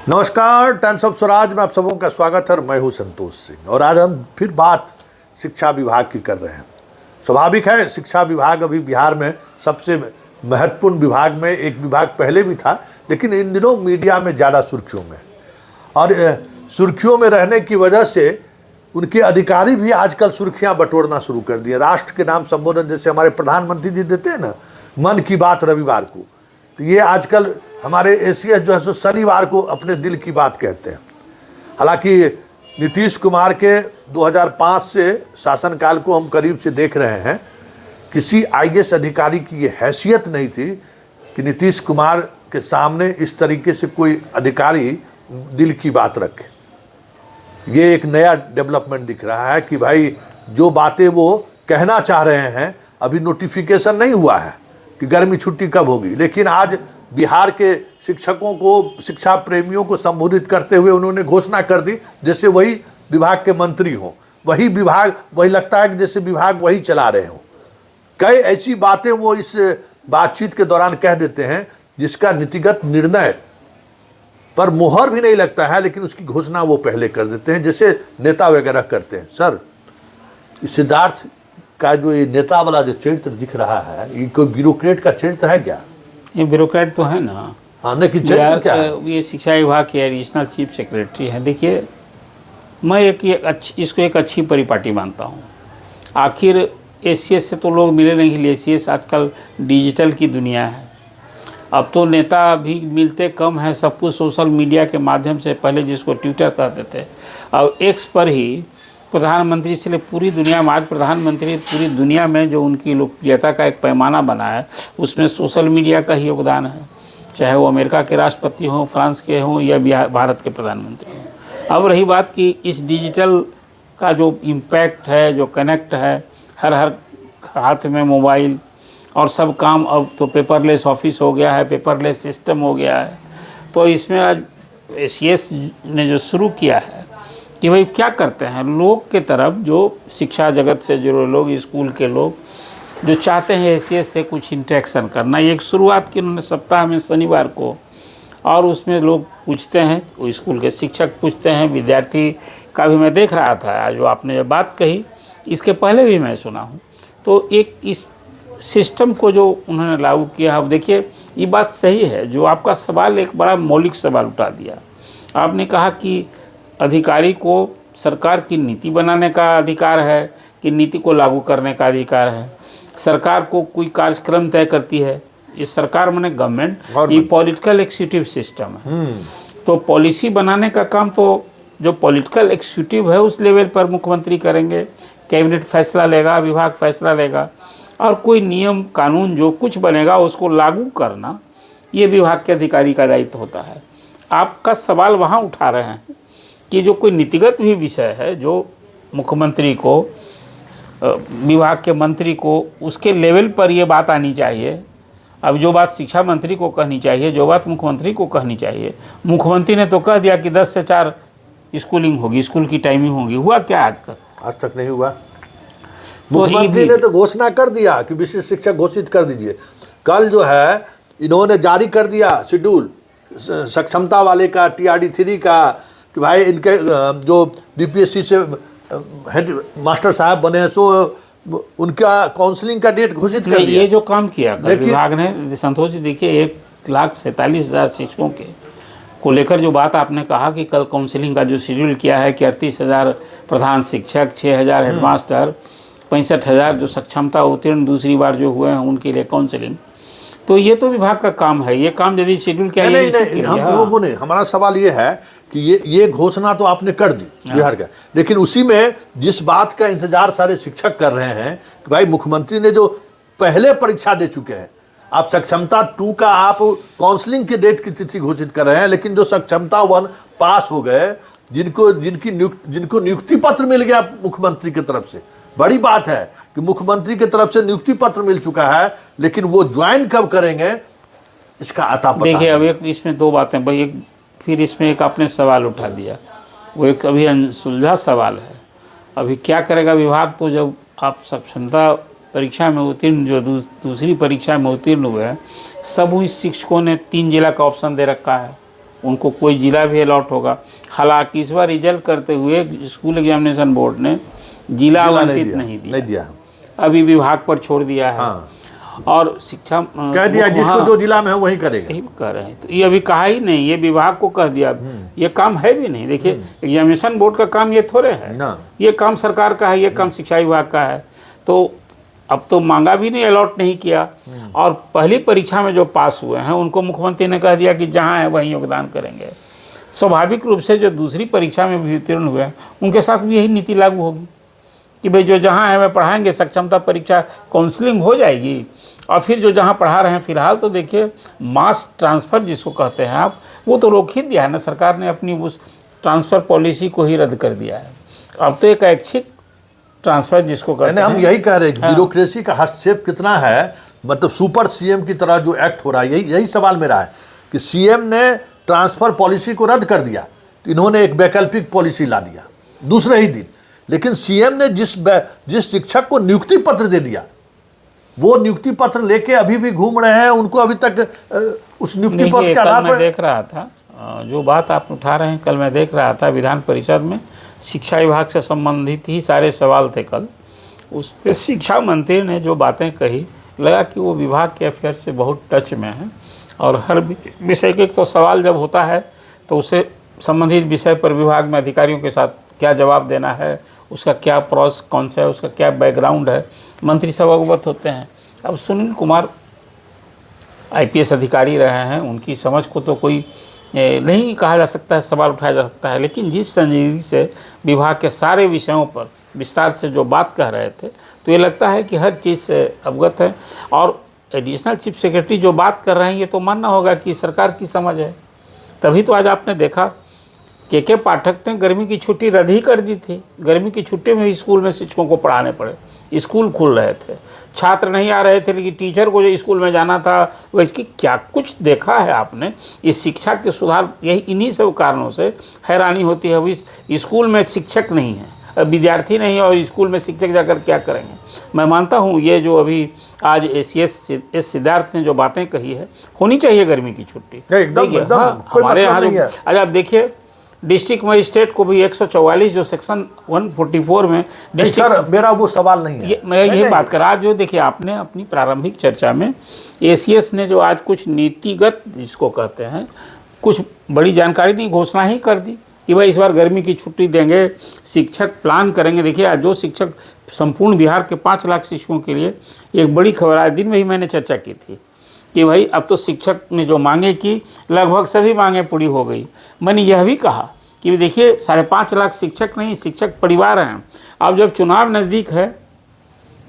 नमस्कार, times of Swaraj में आप सबों का स्वागत है। मैं हूं संतोष सिंह और आज हम फिर बात शिक्षा विभाग की कर रहे हैं। स्वाभाविक है, शिक्षा विभाग अभी बिहार में सबसे महत्वपूर्ण विभाग में एक विभाग पहले भी था, लेकिन इन दिनों मीडिया में ज़्यादा सुर्खियों में और सुर्खियों में रहने की वजह से उनके अधिकारी भी आजकल सुर्खियां बटोरना शुरू कर दिए। राष्ट्र के नाम संबोधन जैसे हमारे प्रधानमंत्री जी देते हैं ना, मन की बात रविवार को, तो ये आजकल हमारे एसीएस जो है सो शनिवार को अपने दिल की बात कहते हैं। हालांकि नीतीश कुमार के 2005 से शासनकाल को हम करीब से देख रहे हैं, किसी आईएएस अधिकारी की ये हैसियत नहीं थी कि नीतीश कुमार के सामने इस तरीके से कोई अधिकारी दिल की बात रखे। ये एक नया डेवलपमेंट दिख रहा है कि भाई जो बातें वो कहना चाह रहे हैं, अभी नोटिफिकेशन नहीं हुआ है कि गर्मी छुट्टी कब होगी, लेकिन आज बिहार के शिक्षकों को, शिक्षा प्रेमियों को संबोधित करते हुए उन्होंने घोषणा कर दी जैसे वही विभाग के मंत्री हों, वही विभाग, वही लगता है कि जैसे विभाग वही चला रहे हों। कई ऐसी बातें वो इस बातचीत के दौरान कह देते हैं जिसका नीतिगत निर्णय पर मोहर भी नहीं लगता है, लेकिन उसकी घोषणा वो पहले कर देते हैं जैसे नेता वगैरह करते हैं। सर, सिद्धार्थ का जो ये नेता वाला जो चरित्र दिख रहा है, ये कोई ब्यूरोक्रेट का चरित्र है क्या? ये ब्यूरोक्रेट तो है ना। हाँ, लेकिन चरित्र क्या है? ये शिक्षा विभाग के एडिशनल चीफ सेक्रेटरी हैं। देखिए, मैं इसको एक अच्छी परिपाटी मानता हूँ। आखिर एसीएस से तो लोग मिले नहीं, एसीएस आजकल डिजिटल की दुनिया है। अब तो नेता भी मिलते कम हैं, सब कुछ सोशल मीडिया के माध्यम से, पहले जिसको ट्विटर कहते थे, अब एक्स पर ही प्रधानमंत्री से पूरी दुनिया में, आज प्रधानमंत्री पूरी दुनिया में जो उनकी लोकप्रियता का एक पैमाना बना है, उसमें सोशल मीडिया का ही योगदान है। चाहे वो अमेरिका के राष्ट्रपति हों, फ्रांस के हों या भारत के प्रधानमंत्री हों। अब रही बात कि इस डिजिटल का जो इम्पैक्ट है, जो कनेक्ट है, हर हाथ में मोबाइल और सब काम, अब तो पेपरलेस ऑफिस हो गया है, पेपरलेस सिस्टम हो गया है। तो इसमें आज एसीएस ने जो शुरू किया है कि भाई क्या करते हैं, लोग के तरफ जो शिक्षा जगत से जुड़े लोग, स्कूल के लोग जो चाहते हैं एसीएस से कुछ इंटरेक्शन करना, ये एक शुरुआत की उन्होंने सप्ताह में शनिवार को। और उसमें लोग पूछते हैं, वो स्कूल के शिक्षक पूछते हैं, विद्यार्थी का भी मैं देख रहा था। आज जो आपने जो बात कही, इसके पहले भी मैं सुना हूँ। तो एक इस सिस्टम को जो उन्होंने लागू किया, अब देखिए ये बात सही है। जो आपका सवाल, एक बड़ा मौलिक सवाल उठा दिया आपने, कहा कि अधिकारी को सरकार की नीति बनाने का अधिकार है कि नीति को लागू करने का अधिकार है। सरकार को कोई कार्यक्रम तय करती है, ये सरकार माने गवर्नमेंट, ये पॉलिटिकल एक्सिक्यूटिव सिस्टम है। तो पॉलिसी बनाने का काम तो जो पॉलिटिकल एक्सिक्यूटिव है उस लेवल पर मुख्यमंत्री करेंगे, कैबिनेट फैसला लेगा, विभाग फैसला लेगा, और कोई नियम कानून जो कुछ बनेगा उसको लागू करना ये विभाग के अधिकारी का दायित्व होता है। आपका सवाल वहाँ उठा रहे हैं कि जो कोई नीतिगत भी विषय है, जो मुख्यमंत्री को, विभाग के मंत्री को, उसके लेवल पर ये बात आनी चाहिए। अब जो बात शिक्षा मंत्री को कहनी चाहिए, जो बात मुख्यमंत्री को कहनी चाहिए, मुख्यमंत्री ने तो कह दिया कि 10 से 4 स्कूलिंग होगी, स्कूल की टाइमिंग होगी। हुआ क्या आज तक? आज तक नहीं हुआ। मुख्यमंत्री ने तो घोषणा कर दिया कि विशिष्ट शिक्षक घोषित कर दीजिए। कल जो है इन्होंने जारी कर दिया शेड्यूल सक्षमता वाले का, TRD 3 का, कि भाई इनके जो बीपीएससी से हेड मास्टर साहब बने हैं, सो उनका काउंसलिंग का डेट घोषित कर दिया। ये जो काम किया विभाग ने, संतोष जी, देखिए 1,47,000 शिक्षकों के को लेकर जो बात आपने कहा कि कल काउंसलिंग का जो शेड्यूल किया है कि 38,000 प्रधान शिक्षक, 6,000 हेडमास्टर, 65,000 जो सक्षमता उत्तीर्ण दूसरी बार जो हुए हैं उनके लिए काउंसलिंग। तो ये तो विभाग का काम है। ये काम यदि शेड्यूल किया नहीं, हमारा सवाल ये है कि ये घोषणा तो आपने कर दी बिहार का, लेकिन उसी में जिस बात का इंतजार सारे शिक्षक कर रहे हैं कि भाई मुख्यमंत्री ने जो पहले परीक्षा दे चुके हैं, आप सक्षमता 2 का आप काउंसलिंग के डेट की तिथि घोषित कर रहे हैं, लेकिन जो सक्षमता 1 पास हो गए, जिनको नियुक्ति पत्र मिल गया मुख्यमंत्री की तरफ से, बड़ी बात है कि मुख्यमंत्री की तरफ से नियुक्ति पत्र मिल चुका है, लेकिन वो ज्वाइन कब करेंगे इसका आता पता। देखिए, अब एक इसमें 2 बातें भाई, फिर इसमें एक आपने सवाल उठा दिया, वो एक अभी अनसुलझा सवाल है। अभी क्या करेगा विभाग? तो जब आप सक्षमता परीक्षा में उत्तीर्ण, जो दूसरी परीक्षा में उत्तीर्ण हुए हैं, सब उन शिक्षकों ने 3 जिला का ऑप्शन दे रखा है। उनको कोई जिला भी अलॉट होगा। हालांकि इस बार रिजल्ट करते हुए स्कूल एग्जामिनेशन बोर्ड ने जिला आवंटित नहीं दिया, अभी विभाग पर छोड़ दिया है। हाँ। और शिक्षा कह दिया जिसको जो जिला में है वही करेगा, यही कर रहे हैं। तो ये अभी कहा ही नहीं, ये विभाग को कह दिया। ये काम है भी नहीं। देखिए एग्जामिनेशन बोर्ड का काम ये थोड़े है ना, ये काम सरकार का है, ये काम शिक्षा विभाग का है। तो अब तो मांगा भी नहीं, अलॉट नहीं किया। और पहली परीक्षा में जो पास हुए हैं उनको मुख्यमंत्री ने कह दिया कि जहाँ है वहीं योगदान करेंगे। स्वाभाविक रूप से जो दूसरी परीक्षा में भी उत्तीर्ण हुए हैं उनके साथ भी यही नीति लागू होगी कि भाई जो जहाँ है वह पढ़ाएंगे। सक्षमता परीक्षा काउंसलिंग हो जाएगी और फिर जो जहाँ पढ़ा रहे हैं फिलहाल तो देखिए मास ट्रांसफ़र जिसको कहते हैं आप, वो तो रोक ही दिया है ना सरकार ने, अपनी उस ट्रांसफ़र पॉलिसी को ही रद्द कर दिया है। अब तो एक ऐच्छिक ट्रांसफ़र जिसको कहते हैं। हम यही कह रहे हैं कि ब्यूरोक्रेसी का हस्तक्षेप कितना है, मतलब सुपर सीएम की तरह जो एक्ट हो रहा है। यही सवाल मेरा है कि सीएम ने ट्रांसफ़र पॉलिसी को रद्द कर दिया, तो इन्होंने एक वैकल्पिक पॉलिसी ला दिया दूसरे ही दिन। लेकिन सीएम ने जिस शिक्षक को नियुक्ति पत्र दे दिया, वो नियुक्ति पत्र लेके अभी भी घूम रहे हैं, उनको अभी तक उस नियुक्ति पत्र के आधार पर। देख रहा था जो बात आप उठा रहे हैं, कल मैं देख रहा था विधान परिषद में शिक्षा विभाग से संबंधित ही सारे सवाल थे कल। उस पर शिक्षा मंत्री ने जो बातें कही, लगा कि वो विभाग के अफेयर से बहुत टच में है। और हर विषय के तो सवाल जब होता है तो उसे संबंधित विषय पर विभाग में अधिकारियों के साथ क्या जवाब देना है, उसका क्या प्रोस कौन सा है, उसका क्या बैकग्राउंड है, मंत्री सब अवगत होते हैं। अब सुनील कुमार आईपीएस अधिकारी रहे हैं, उनकी समझ को तो कोई नहीं कहा जा सकता है, सवाल उठाया जा सकता है। लेकिन जिस संजीदगी से विभाग के सारे विषयों पर विस्तार से जो बात कह रहे थे, तो ये लगता है कि हर चीज़ से अवगत है। और एडिशनल चीफ सेक्रेटरी जो बात कर रहे हैं, ये तो मानना होगा कि सरकार की समझ है। तभी तो आज आपने देखा के पाठक ने गर्मी की छुट्टी रद्द ही कर दी थी। गर्मी की छुट्टी में स्कूल में शिक्षकों को पढ़ाने पड़े, स्कूल खुल रहे थे, छात्र नहीं आ रहे थे, लेकिन टीचर को जो स्कूल में जाना था वो इसकी क्या कुछ देखा है आपने। इस शिक्षा के सुधार यही इन्हीं सब कारणों से हैरानी होती है। अभी स्कूल में शिक्षक नहीं है, विद्यार्थी नहीं है, और स्कूल में शिक्षक जाकर क्या करेंगे। मैं मानता हूँ ये जो अभी आज एस सिद्धार्थ ने जो बातें कही है, होनी चाहिए गर्मी की छुट्टी एकदम। हमारे यहाँ आज आप देखिए डिस्ट्रिक्ट मजिस्ट्रेट को भी 144 जो सेक्शन 144 में सर मेरा वो सवाल नहीं है, मैं यही बात कर रहा। जो देखिए आपने अपनी प्रारंभिक चर्चा में एसीएस ने जो आज कुछ नीतिगत जिसको कहते हैं कुछ बड़ी जानकारी नहीं, घोषणा ही कर दी कि भाई इस बार गर्मी की छुट्टी देंगे, शिक्षक प्लान करेंगे। देखिए आज जो शिक्षक संपूर्ण बिहार के 5 लाख शिक्षकों के लिए एक बड़ी खबर, आज दिन में ही मैंने चर्चा की थी कि भाई अब तो शिक्षक ने जो मांगे की लगभग सभी मांगें पूरी हो गई। मैंने यह भी कहा कि देखिए 5.5 लाख शिक्षक नहीं, शिक्षक परिवार हैं। अब जब चुनाव नज़दीक है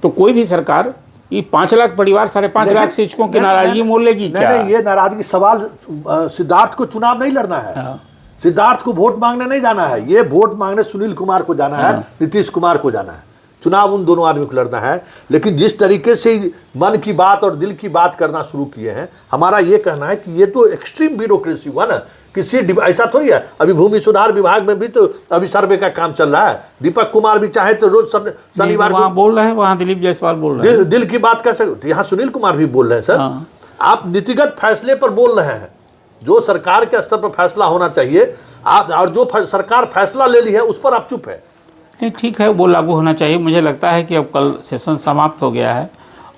तो कोई भी सरकार ये 5 लाख परिवार 5.5 लाख शिक्षकों की नाराजगी मोल लेगी क्या? नहीं, ये नाराजगी सवाल सिद्धार्थ को चुनाव नहीं लड़ना है, सिद्धार्थ को वोट मांगने नहीं जाना है, ये वोट मांगने सुनील कुमार को जाना है, नीतीश कुमार को जाना है। चुनाव उन दोनों आदमी को लड़ना है। लेकिन जिस तरीके से मन की बात और दिल की बात करना शुरू किए हैं, हमारा ये कहना है कि ये तो एक्सट्रीम ब्यूरोक्रेसी हुआ ना। किसी ऐसा थोड़ी है, अभी भूमि सुधार विभाग में भी तो अभी सर्वे का काम चल रहा है। दीपक कुमार भी चाहे तो रोज शनिवार को बोल रहे हैं, वहाँ दिलीप जायसवाल बोल रहे हैं, दिल की बात कर सकते, यहाँ सुनील कुमार भी बोल रहे हैं। सर आप नीतिगत फैसले पर बोल रहे हैं, जो सरकार के स्तर पर फैसला होना चाहिए आप, और जो सरकार फैसला ले ली है उस पर आप चुप है। नहीं ठीक है, वो लागू होना चाहिए। मुझे लगता है कि अब कल सेशन समाप्त हो गया है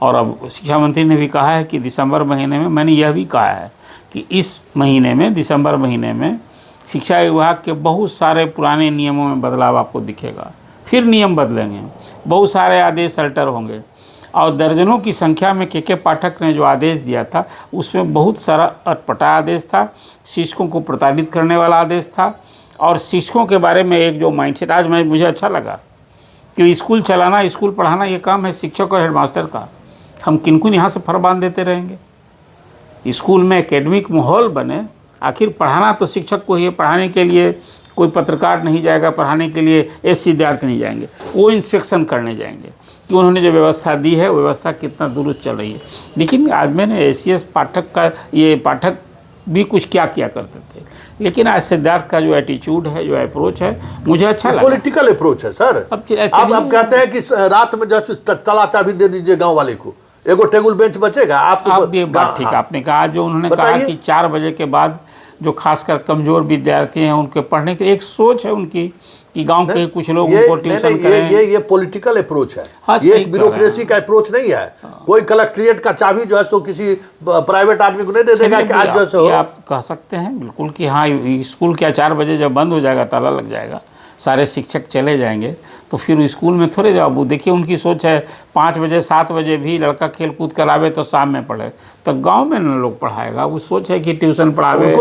और अब शिक्षा मंत्री ने भी कहा है कि दिसंबर महीने में, मैंने यह भी कहा है कि इस महीने में दिसंबर महीने में शिक्षा विभाग के बहुत सारे पुराने नियमों में बदलाव आपको दिखेगा। फिर नियम बदलेंगे, बहुत सारे आदेश अल्टर होंगे और दर्जनों की संख्या में के पाठक ने जो आदेश दिया था उसमें बहुत सारा अटपटा आदेश था, शिक्षकों को प्रताड़ित करने वाला आदेश था। और शिक्षकों के बारे में एक जो माइंडसेट आज मुझे अच्छा लगा कि स्कूल चलाना, स्कूल पढ़ाना ये काम है शिक्षक और हेडमास्टर का। हम किनको यहाँ से फर बांध देते रहेंगे। स्कूल में एकेडमिक माहौल बने, आखिर पढ़ाना तो शिक्षक को ही है। पढ़ाने के लिए कोई पत्रकार नहीं जाएगा, पढ़ाने के लिए एस सिद्धार्थ नहीं जाएंगे, वो इंस्पेक्शन करने जाएंगे कि उन्होंने जो व्यवस्था दी है वो व्यवस्था कितना दुरुस्त चल रही है। लेकिन आज मैंने एसीएस पाठक का, ये पाठक भी कुछ क्या किया करते थे, लेकिन आज सिद्धार्थ का जो एटीट्यूड है, जो अप्रोच है, मुझे अच्छा लगा। पॉलिटिकल अप्रोच है सर। अब कहते हैं कि रात में जैसे तला चाबी दे दीजिए गांव वाले को, एगो टेबल बेंच बचेगा। आप ये बात ठीक आपने कहा, जो उन्होंने कहा कि 4 बजे के बाद जो खासकर कमज़ोर विद्यार्थी हैं उनके पढ़ने की एक सोच है उनकी कि गांव के कुछ लोग उनको ट्यूशन करें। ये पॉलिटिकल अप्रोच है। हाँ, ये सही एक ब्यूरोक्रेसी का अप्रोच नहीं है। कोई कलेक्ट्रेट का चाबी जो है सो किसी प्राइवेट आदमी को नहीं दे देगा कि आज जो है आप कह सकते हैं बिल्कुल कि हाँ स्कूल क्या 4 बजे जब बंद हो जाएगा, ताला लग जाएगा, सारे शिक्षक चले जाएंगे, तो फिर स्कूल में थोड़े जाओ। वो देखिए उनकी सोच है 5 बजे 7 बजे भी लड़का खेल कूद करावे तो शाम में पढ़े, तो गांव में न लोग पढ़ाएगा। वो सोच है कि ट्यूशन पढ़ावे,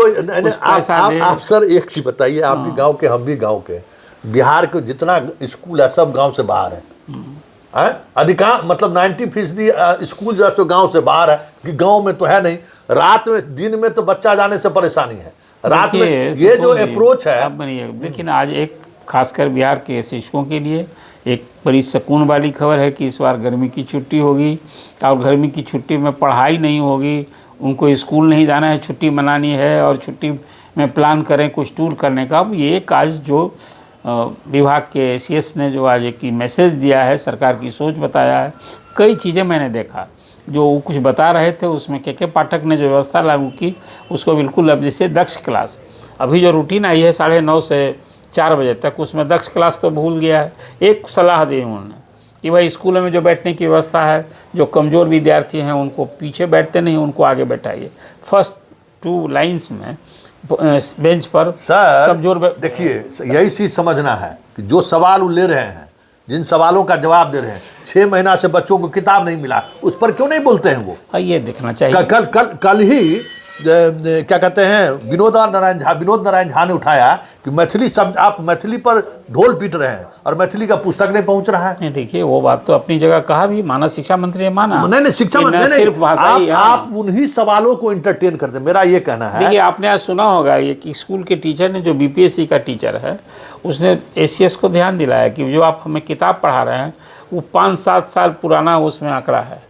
आप सर एक चीज बताइए, आप भी गांव के, हम भी गांव के, बिहार के जितना स्कूल है सब गांव से बाहर है। अधिकांश मतलब 90% स्कूल जो है सो गांव से बाहर है, कि गांव में तो है नहीं। रात में, दिन में तो बच्चा जाने से परेशानी है, रात में ये जो अप्रोच है। अब लेकिन आज एक खासकर बिहार के शिक्षकों के लिए एक बड़ी सुकून वाली खबर है कि इस बार गर्मी की छुट्टी होगी, और गर्मी की छुट्टी में पढ़ाई नहीं होगी, उनको स्कूल नहीं जाना है, छुट्टी मनानी है, और छुट्टी में प्लान करें कुछ टूर करने का। अब ये एक आज जो विभाग के सीएस ने जो आज एक मैसेज दिया है, सरकार की सोच बताया है। कई चीज़ें मैंने देखा जो वो कुछ बता रहे थे, उसमें के पाठक ने जो व्यवस्था लागू की उसको बिल्कुल, अब जैसे दक्ष क्लास, अभी जो रूटीन आई है 9:30 से 4 बजे तक, उसमें दक्ष क्लास तो भूल गया है। एक सलाह दी उन्होंने कि भाई स्कूलों में जो बैठने की व्यवस्था है, जो कमज़ोर विद्यार्थी हैं उनको पीछे बैठते नहीं, उनको आगे बैठाइए, फर्स्ट 2 लाइन्स में बेंच पर। सर कमजोर देखिए, यही चीज समझना है कि जो सवाल वो ले रहे हैं, जिन सवालों का जवाब दे रहे हैं, 6 महीना से बच्चों को किताब नहीं मिला, उस पर क्यों नहीं बोलते हैं वो? हाँ, ये देखना चाहिए। कल ही क्या कहते हैं, विनोद नारायण झा ने उठाया कि मैथिली शब्द, आप मैथिली पर ढोल पीट रहे हैं और मैथिली का पुस्तक नहीं पहुंच रहा है। नहीं, देखिए वो बात तो अपनी जगह कहा भी, माना शिक्षा मंत्री ने माना। नहीं शिक्षा मंत्री सिर्फ भाषा ही, आप उन्हीं सवालों को इंटरटेन करते, मेरा ये कहना है। देखिए आपने आज सुना होगा ये कि स्कूल के टीचर ने, जो बीपीएससी का टीचर है, उसने एसीएस को ध्यान दिलाया कि जो आप हमें किताब पढ़ा रहे हैं वो 5-7 साल पुराना उसमें आंकड़ा है।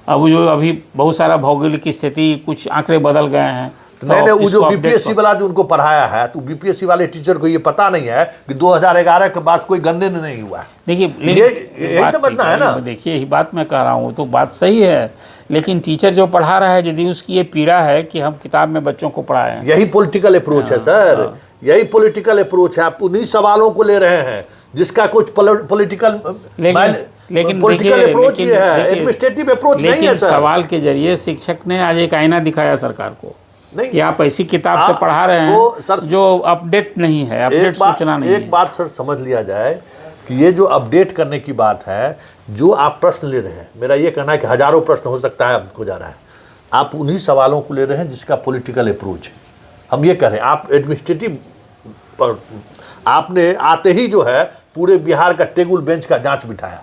अब जो अभी बहुत सारा भौगोलिक स्थिति, कुछ आंकड़े बदल गए हैं। नहीं, वो जो बीपीएससी वाला जो उनको पढ़ाया है, तो बीपीएससी वाले टीचर को ये पता नहीं है कि 2011 के बाद कोई गणना नहीं हुआ है। देखिए यही समझना है ना। देखिए यही बात मैं कह रहा हूँ, तो बात सही है, लेकिन टीचर जो पढ़ा रहा है, यदि उसकी ये पीड़ा है कि हम किताब में बच्चों को पढ़ाएं, यही पॉलिटिकल अप्रोच है सर, यही पॉलिटिकल अप्रोच है। आप उन्हीं सवालों को ले रहे हैं जिसका कुछ पॉलिटिकल, लेकिन पॉलिटिकल अप्रोच ये है, एडमिनिस्ट्रेटिव अप्रोच नहीं है सर। सवाल के जरिए शिक्षक ने आज एक आईना दिखाया सरकार को कि आप ऐसी किताब से पढ़ा रहे हैं जो अपडेट नहीं है, अपडेट सूचना नहीं है। एक बात सर समझ लिया जाए कि ये जो अपडेट करने की बात है, जो आप प्रश्न ले रहे हैं, मेरा ये कहना है कि हजारों प्रश्न हो सकता है हो जा रहा है, आप उन्हीं सवालों को ले रहे हैं जिसका पॉलिटिकल अप्रोच है। हम ये कह रहे हैं, आप एडमिनिस्ट्रेटिव पर आपने आते ही जो है पूरे बिहार का टेबल बेंच का जांच बिठाया,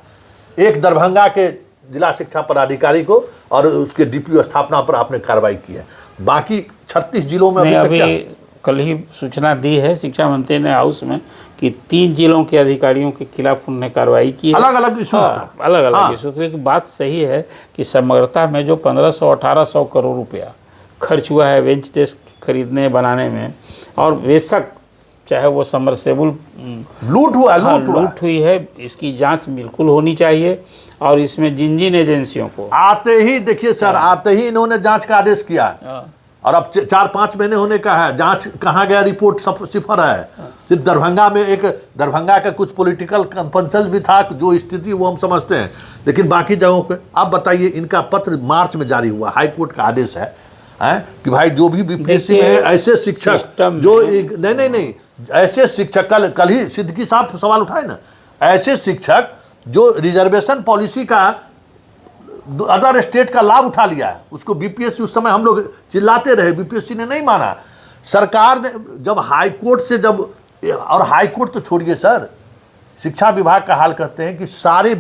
एक दरभंगा के जिला शिक्षा पदाधिकारी को और उसके डीपीओ स्थापना पर आपने कार्रवाई की है। बाकी 36 जिलों में अभी कल ही सूचना दी है शिक्षा मंत्री ने हाउस में कि 3 जिलों के अधिकारियों के खिलाफ उन्होंने कार्रवाई की है। अलग अलग इशूज था, अलग अलग इशूज। लेकिन बात सही है कि समग्रता में जो 1500-1800 करोड़ रुपया खर्च हुआ है बेंच डेस्क खरीदने बनाने में, और बेशक चाहे वो समरसेबुल लूट हुई है, इसकी जांच बिल्कुल होनी चाहिए। और इसमें जिन एजेंसियों को आते ही, देखिए सर, आते ही इन्होंने जांच का आदेश किया, और अब 4-5 महीने होने का है, जांच कहाँ गया, रिपोर्ट सिफर है। सिर्फ दरभंगा का कुछ पॉलिटिकल कंपल्सन भी था, जो स्थिति वो हम समझते हैं, लेकिन बाकी जगहों पे आप बताइए। इनका पत्र मार्च में जारी हुआ, हाई कोर्ट का आदेश है कि भाई जो भी बीपीएससी में ऐसे शिक्षक जो नहीं ऐसे शिक्षक, कल ही सिद्दीकी साहब सवाल उठाए ना, ऐसे शिक्षक जो रिजर्वेशन पॉलिसी का अदर स्टेट का लाभ उठा लिया है, उसको बीपीएससी, उस समय हम लोग चिल्लाते रहे, बीपीएससी ने नहीं माना। सरकार ने जब हाई कोर्ट से और हाई कोर्ट तो छोड़िए सर, शिक्षा विभाग का हाल कहते हैं कि सारे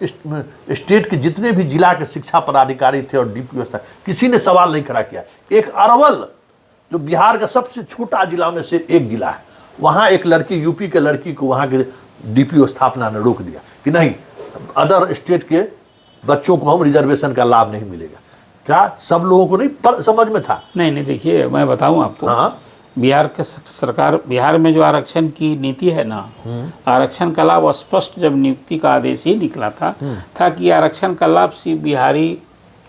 स्टेट के जितने भी जिला के शिक्षा पदाधिकारी थे और डीपीओ था, किसी ने सवाल नहीं खड़ा किया। एक अरवल जो बिहार का सबसे छोटा जिला में से एक जिला है, वहाँ एक लड़की, यूपी के लड़की को वहाँ के डीपीओ स्थापना ने रोक दिया कि नहीं, अदर स्टेट के बच्चों को हम रिजर्वेशन का लाभ नहीं मिलेगा। क्या सब लोगों को नहीं समझ में था? नहीं, देखिए मैं बताऊं आपको, बिहार के सरकार, बिहार में जो आरक्षण की नीति है ना, आरक्षण का लाभ स्पष्ट जब नियुक्ति का आदेश ही निकला था कि आरक्षण का लाभ सिर्फ बिहारी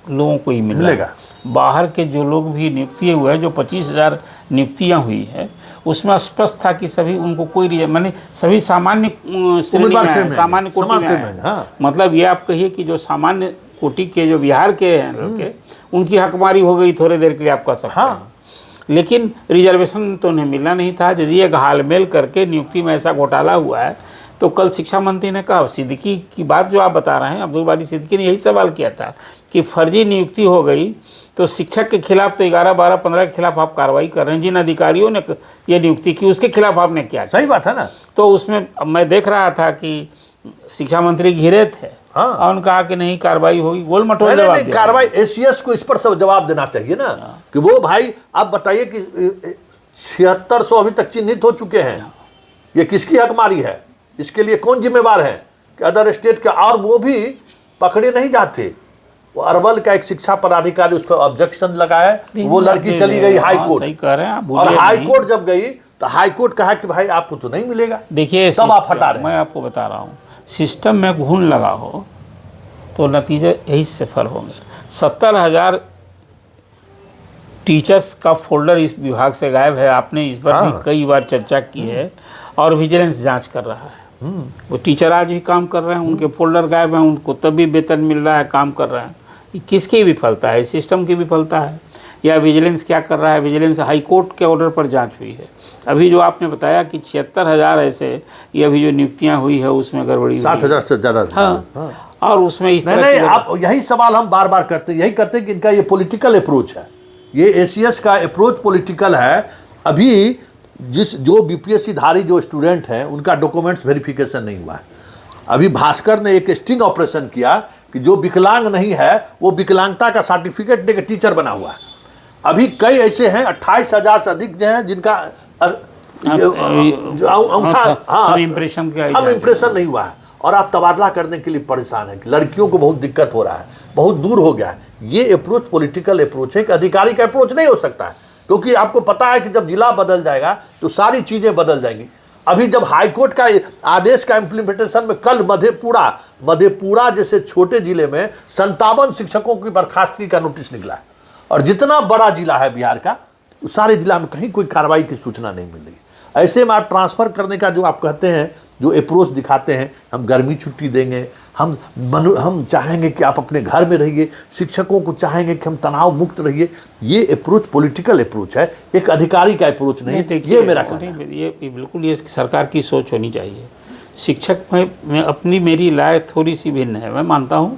लोगों को ही मिलेगा। बाहर के जो लोग भी नियुक्ति हुए हैं, जो 25,000 नियुक्तियां हुई है, उसमें स्पष्ट था कि सभी उनको कोई माने सभी सामान्य श्रेणी में हैं, सामान्य कोटि में हैं। हाँ। मतलब ये आप कहिए कि जो सामान्य कोटि के जो बिहार के हैं लोग के, उनकी हकमारी हो गई थोड़ी देर के लिए, आप कह सकते हैं। लेकिन रिजर्वेशन तो उन्हें मिलना नहीं था। यदि एक हालमेल करके नियुक्ति में ऐसा घोटाला हुआ है, तो कल शिक्षा मंत्री ने कहा, सिद्दीकी की बात जो आप बता रहे हैं, अब्दुल बारी सिद्दीकी ने यही सवाल किया था कि फर्जी नियुक्ति हो गई तो शिक्षक के खिलाफ तो 11, 12, 15 के खिलाफ आप कार्रवाई कर रहे हैं। जिन अधिकारियों ने ये नियुक्ति की उसके खिलाफ आपने क्या? सही बात है ना। तो उसमें मैं देख रहा था कि शिक्षा मंत्री घिरे थे। हाँ। और उन्होंने कहा कि नहीं कार्रवाई होगी, गोल मटोल जवाब दिया। कार्रवाई एसीएस को इस पर सब जवाब देना चाहिए ना। कि वो भाई आप बताइए कि 7600 अभी तक चिन्हित हो चुके हैं, ये किसकी हकमारी है? इसके लिए कौन जिम्मेवार है? कि अदर स्टेट के, और वो भी पकड़े नहीं जाते। वो अरवल का एक शिक्षा पदाधिकारी उस पर ऑब्जेक्शन लगाया, वो लड़की चली गई हाई कोर्ट। सही कह रहे हैं। और हाई कोर्ट जब गई तो हाई कोर्ट कहा कि भाई आपको तो नहीं मिलेगा। देखिए सब आप हटा रहे हैं। मैं आपको बता रहा हूँ, सिस्टम में घून लगा हो तो नतीजे यही सफल होंगे। 70,000 टीचर्स का फोल्डर इस विभाग से गायब है। आपने इस पर भी कई बार चर्चा की है, और विजिलेंस जांच कर रहा है। वो टीचर आज भी काम कर रहे हैं, उनके फोल्डर गायब हैं, उनको तब भी वेतन मिल रहा है, काम कर रहे हैं। ये किसकी विफलता है? सिस्टम की विफलता है, या विजिलेंस क्या कर रहा है? विजिलेंस हाई कोर्ट के ऑर्डर पर जांच हुई है। अभी जो आपने बताया कि 76,000 ऐसे, ये अभी जो नियुक्तियां हुई है उसमें गड़बड़ी, 7,000 से ज़्यादा। हाँ। और उसमें इस तरह नहीं, आप यही सवाल हम बार बार करते हैं, यही करते हैं कि इनका ये पॉलिटिकल अप्रोच है। ये एसीएस का अप्रोच पॉलिटिकल है। अभी जो बीपीएससी धारी जो स्टूडेंट हैं, उनका डॉक्यूमेंट्स वेरिफिकेशन नहीं हुआ है। अभी भास्कर ने एक स्टिंग ऑपरेशन किया कि जो विकलांग नहीं है वो विकलांगता का सर्टिफिकेट देकर टीचर बना हुआ है। अभी कई ऐसे हैं 28,000 से अधिक जो हैं जिनका इम्प्रेशन नहीं हुआ है, और आप तबादला करने के लिए परेशान हैं। लड़कियों को बहुत दिक्कत हो रहा है, बहुत दूर हो गया है। ये अप्रोच पॉलिटिकल अप्रोच है, कि अधिकारी का अप्रोच नहीं हो सकता है, क्योंकि आपको पता है कि जब जिला बदल जाएगा तो सारी चीजें बदल जाएंगी। अभी जब हाईकोर्ट का आदेश का इम्प्लीमेंटेशन में कल मधेपुरा जैसे छोटे जिले में 57 शिक्षकों की बर्खास्तगी का नोटिस निकला है, और जितना बड़ा जिला है बिहार का, सारे जिला में कहीं कोई कार्रवाई की सूचना नहीं मिल रही। ऐसे में आप ट्रांसफर करने का जो आप कहते हैं, जो अप्रोच दिखाते हैं, हम गर्मी छुट्टी देंगे, हम चाहेंगे कि आप अपने घर में रहिए, शिक्षकों को चाहेंगे कि हम तनाव मुक्त रहिए, ये अप्रोच पॉलिटिकल अप्रोच है, एक अधिकारी का अप्रोच नहीं। ये मेरा कहना है। ये बिल्कुल ये सरकार की सोच होनी चाहिए। शिक्षक में अपनी मेरी राय थोड़ी सी भिन्न है। मैं मानता हूँ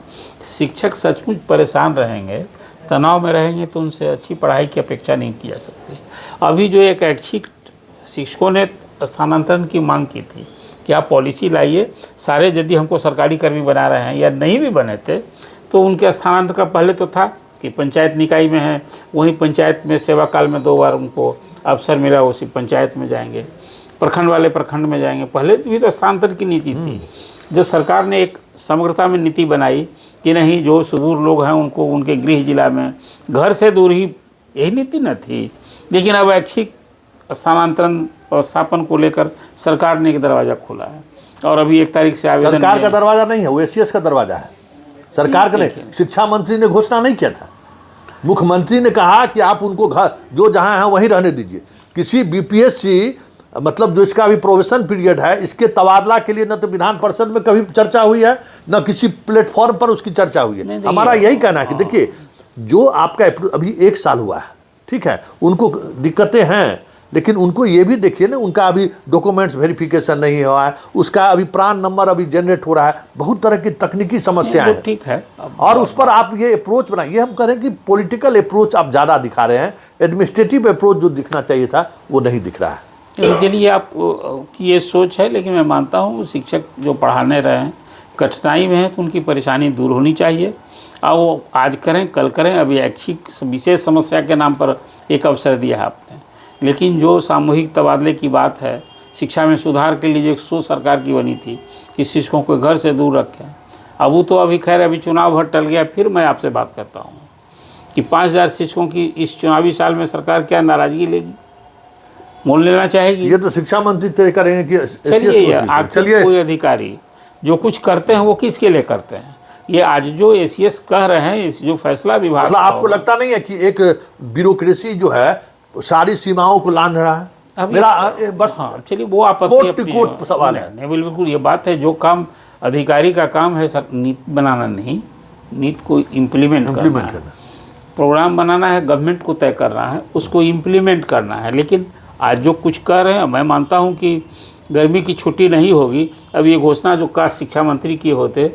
शिक्षक सचमुच परेशान रहेंगे, तनाव में रहेंगे, तो उनसे अच्छी पढ़ाई की अपेक्षा नहीं की जा सकती। अभी जो एक ऐच्छिक शिक्षकों ने स्थानांतरण की मांग की थी कि आप पॉलिसी लाइए, सारे यदि हमको सरकारी कर्मी बना रहे हैं या नहीं भी बने थे, तो उनके स्थानांतरण का पहले तो था कि पंचायत निकाय में है, वहीं पंचायत में सेवा काल में 2 बार उनको अवसर मिला, उसी पंचायत में जाएंगे, प्रखंड वाले प्रखंड में जाएंगे। पहले भी तो स्थानांतरण की नीति थी। जब सरकार ने एक समग्रता में नीति बनाई कि नहीं, जो सुदूर लोग हैं उनको उनके गृह जिला में, घर से दूर ही, यही नीति न थी। लेकिन अब ऐच्छिक स्थानांतरण व्यवस्थापन को लेकर सरकार ने एक दरवाज़ा खोला है, और अभी 1 तारीख से आवेदन। सरकार का दरवाज़ा नहीं है, वो एसीएस का दरवाज़ा है। सरकार का नहीं, शिक्षा मंत्री ने घोषणा नहीं किया था। मुख्यमंत्री ने कहा कि आप उनको घर जो जहाँ हैं वहीं रहने दीजिए। किसी बीपीएससी मतलब जो इसका अभी प्रोबेशन पीरियड है, इसके तबादला के लिए न तो विधान परिषद में कभी चर्चा हुई है, न किसी प्लेटफॉर्म पर उसकी चर्चा हुई है। हमारा यही कहना है कि देखिए, जो आपका अभी 1 साल हुआ है, ठीक है, उनको दिक्कतें हैं, लेकिन उनको ये भी देखिए ना, उनका अभी डॉक्यूमेंट्स वेरिफिकेशन नहीं हुआ है, उसका अभी प्रान नंबर अभी जनरेट हो रहा है, बहुत तरह की तकनीकी समस्याएं हैं। ठीक है, और उस पर आप ये अप्रोच बनाइए। हम कह रहे हैं कि पॉलिटिकल अप्रोच आप ज़्यादा दिखा रहे हैं, एडमिनिस्ट्रेटिव अप्रोच जो दिखना चाहिए था वो नहीं दिख रहा है। चलिए, आप की ये सोच है, लेकिन मैं मानता हूँ शिक्षक जो पढ़ाने रहे हैं कठिनाई में हैं, तो उनकी परेशानी दूर होनी चाहिए, और वो आज करें कल करें। अभी ऐच्छिक विशेष समस्या के नाम पर एक अवसर दिया है आपने, लेकिन जो सामूहिक तबादले की बात है, शिक्षा में सुधार के लिए जो एक सोच सरकार की बनी थी कि शिक्षकों को घर से दूर रखें, अब वो तो अभी खैर अभी चुनाव भर टल गया। फिर मैं आपसे बात करता हूँ कि 5,000 शिक्षकों की इस चुनावी साल में सरकार क्या नाराज़गी लेगी, मोल लेना चाहेगी? ये तो शिक्षा मंत्री तय करेंगे कि चलिए, कोई अधिकारी जो कुछ करते हैं वो किसके लिए करते हैं? ये आज जो एसीएस कह रहे हैं, इस जो फैसला विभाग मतलब का आपको होगा, लगता नहीं है कि एक ब्यूरोक्रेसी जो है सारी सीमाओं को लांघ रहा है? अभी- मेरा बस हाँ चलिए वो आपत्ति कोर्ट टू अपनी कोर्ट सवाल है। नहीं बिल्कुल ये बात है, जो काम अधिकारी का काम है सर, नीति बनाना नहीं, नीति को इम्प्लीमेंट करना है। प्रोग्राम बनाना है, गवर्नमेंट को तय करना है, उसको इम्प्लीमेंट करना है। लेकिन आज जो कुछ कर रहे हैं, मैं मानता हूं कि गर्मी की छुट्टी नहीं होगी। अब ये घोषणा जो का शिक्षा मंत्री की होते,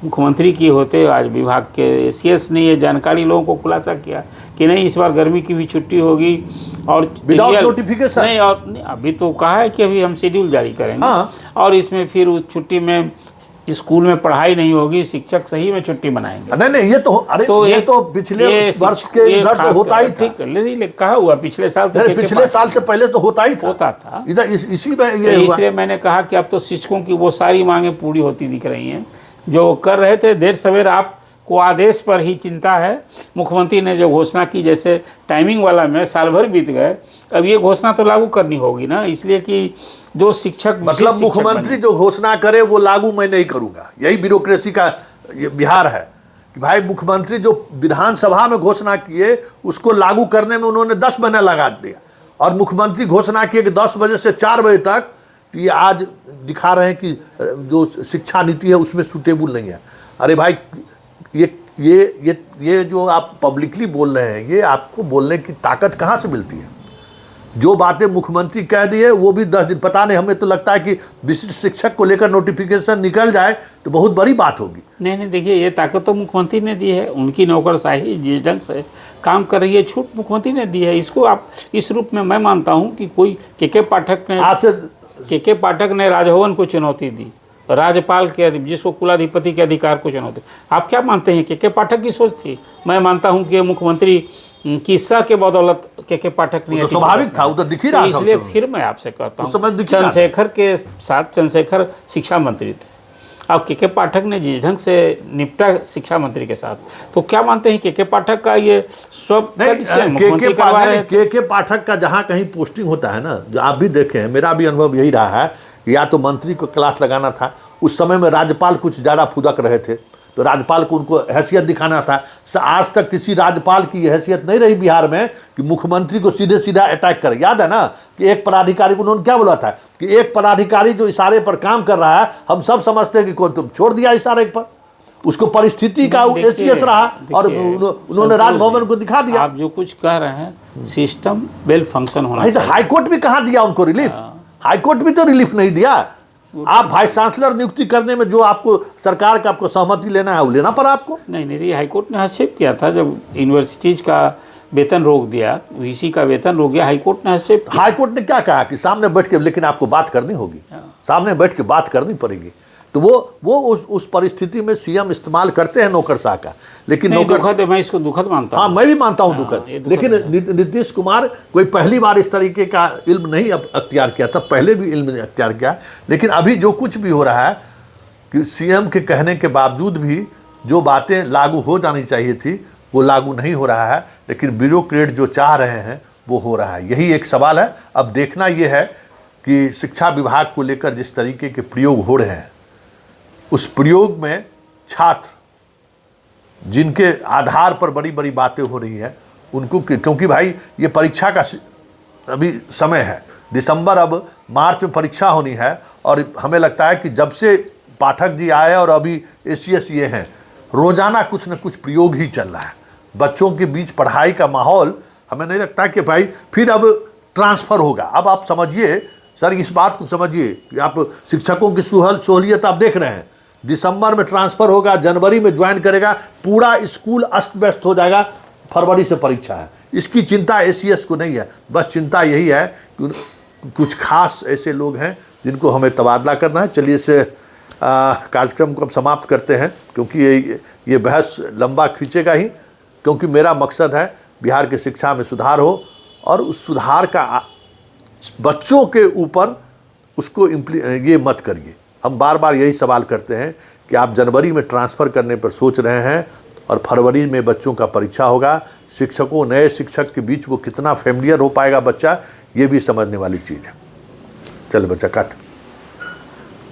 मुख्यमंत्री की होते, आज विभाग के एसीएस ने ये जानकारी लोगों को खुलासा किया कि नहीं इस बार गर्मी की भी छुट्टी होगी और विदाउट रियल- नोटिफिकेशन नहीं, और नहीं, अभी तो कहा है कि अभी हम शेड्यूल जारी करेंगे। हाँ। और इसमें फिर उस छुट्टी में स्कूल में पढ़ाई नहीं होगी, शिक्षक सही में छुट्टी मनाएंगे। नहीं, ये तो अरे तो ये एक- तो पिछले ये वर्ष शिक्ष- के ये इधर तो खास होता ही कर- था। ठीक है, नहीं कहा हुआ पिछले साल तो अरे के पिछले पास साल से पहले तो होता ही था। होता था। इधर इसी में ये हुआ। इसलिए मैंने कहा कि अब तो शिक्षकों की वो सारी मांगें पूरी होती दिख रही हैं जो कर रहे थे। देर सवेर आपको आदेश पर ही चिंता है। मुख्यमंत्री ने जो घोषणा की, जैसे टाइमिंग वाला में साल भर बीत गए, अब ये घोषणा तो लागू करनी होगी ना, इसलिए कि जो शिक्षक मतलब मुख्यमंत्री जो घोषणा करे वो लागू मैं नहीं करूंगा, यही ब्यूरोक्रेसी का ये बिहार है कि भाई मुख्यमंत्री जो विधानसभा में घोषणा किए उसको लागू करने में उन्होंने 10 महीना लगा दिया। और मुख्यमंत्री घोषणा किए कि 10 बजे से 4 बजे तक, ये आज दिखा रहे हैं कि जो शिक्षा नीति है उसमें सूटेबल नहीं है। अरे भाई ये जो आप पब्लिकली बोल रहे हैं, ये आपको बोलने की ताकत कहाँ से मिलती है? जो बातें मुख्यमंत्री कह दिए वो भी 10 दिन, पता नहीं, हमें तो लगता है कि विशिष्ट शिक्षक को लेकर नोटिफिकेशन निकल जाए तो बहुत बड़ी बात होगी। नहीं देखिए, ये ताकत तो मुख्यमंत्री ने दी है, उनकी नौकरशाही जिस ढंग से काम कर रही है, छूट मुख्यमंत्री ने दी है। इसको आप इस रूप में मैं मानता हूँ कि कोई के पाठक ने राजभवन को चुनौती दी, राज्यपाल के, जिसको कुलाधिपति के अधिकार को चुनौती। आप क्या मानते हैं के पाठक की सोच थी? मैं मानता हूँ कि मुख्यमंत्री की सह के बदौलत के पाठक ने, तो स्वाभाविक था, वो तो दिख ही रहा था। इसलिए फिर मैं आपसे कहता उस समय हूँ, दिख ही रहा था। चंद्रशेखर के साथ, चंद्रशेखर शिक्षा मंत्री थे, अब के पाठक ने जिस ढंग से निपटा शिक्षा मंत्री के साथ, तो क्या मानते हैं के पाठक का ये सब के पाठक का जहाँ कहीं पोस्टिंग होता है ना, जो आप भी देखें, मेरा भी अनुभव यही रहा है, या तो मंत्री को क्लास लगाना था, उस समय में राज्यपाल कुछ ज़्यादा फुदक रहे थे तो राज्यपाल को उनको हैसियत दिखाना था। आज तक किसी राज्यपाल की हैसियत नहीं रही बिहार में कि मुख्यमंत्री को सीधे सीधा अटैक करे। याद है ना कि एक पदाधिकारी को उन्होंने क्या बोला था कि एक पदाधिकारी जो इशारे पर काम कर रहा है, हम सब समझते हैं कि कोई तुम छोड़ दिया इशारे पर, उसको परिस्थिति का एसीएस रहा और उन्होंने राजभवन को दिखा दिया। आप जो कुछ कह रहे हैं, सिस्टम वेल फंक्शन होना चाहिए। तो हाईकोर्ट भी कहाँ दिया उनको रिलीफ? हाईकोर्ट भी तो रिलीफ नहीं दिया। आप वाइस चांसलर नियुक्ति करने में जो आपको सरकार का आपको सहमति लेना है वो लेना पड़ा आपको। नहीं, हाईकोर्ट ने हस्तक्षेप किया था जब यूनिवर्सिटीज का वेतन रोक दिया, वीसी का वेतन रोक गया, हाईकोर्ट ने हस्तक्षेप। हाईकोर्ट ने क्या कहा कि सामने बैठ के, लेकिन आपको बात करनी होगी, सामने बैठ के बात करनी पड़ेगी। तो वो उस परिस्थिति में सीएम इस्तेमाल करते हैं नौकरशाह का, लेकिन दुखद है, मैं इसको दुखद मानता हूँ। हाँ, मैं भी मानता हूँ दुखद, लेकिन नीतीश कुमार कोई पहली बार इस तरीके का इल्म नहीं अख्तियार किया था, पहले भी इल्म नहीं अख्तियार किया। लेकिन अभी जो कुछ भी हो रहा है कि सीएम के कहने के बावजूद भी जो बातें लागू हो जानी चाहिए थी वो लागू नहीं हो रहा है, लेकिन ब्यूरोक्रेट जो चाह रहे हैं वो हो रहा है। यही एक सवाल है। अब देखना ये है कि शिक्षा विभाग को लेकर जिस तरीके के प्रयोग हो रहे हैं, उस प्रयोग में छात्र जिनके आधार पर बड़ी बड़ी बातें हो रही हैं उनको, क्योंकि भाई ये परीक्षा का अभी समय है, दिसंबर, अब मार्च में परीक्षा होनी है, और हमें लगता है कि जब से पाठक जी आए और अभी एसीएस ये हैं, रोजाना कुछ न कुछ प्रयोग ही चल रहा है। बच्चों के बीच पढ़ाई का माहौल, हमें नहीं लगता कि भाई फिर अब ट्रांसफ़र होगा। अब आप समझिए सर, इस बात को समझिए कि आप शिक्षकों की सहूलियत आप देख रहे हैं, दिसंबर में ट्रांसफ़र होगा, जनवरी में ज्वाइन करेगा, पूरा स्कूल अस्त व्यस्त हो जाएगा, फरवरी से परीक्षा है। इसकी चिंता एसीएस को नहीं है, बस चिंता यही है कि कुछ खास ऐसे लोग हैं जिनको हमें तबादला करना है। चलिए इस कार्यक्रम को अब समाप्त करते हैं, क्योंकि ये बहस लंबा खींचेगा ही, क्योंकि मेरा मकसद है बिहार की शिक्षा में सुधार हो, और उस सुधार का बच्चों के ऊपर उसको ये मत करिए। हम बार बार यही सवाल करते हैं कि आप जनवरी में ट्रांसफ़र करने पर सोच रहे हैं और फरवरी में बच्चों का परीक्षा होगा। शिक्षकों, नए शिक्षक के बीच वो कितना फेमिलियर हो पाएगा बच्चा, ये भी समझने वाली चीज़ है। चलो बच्चा काट।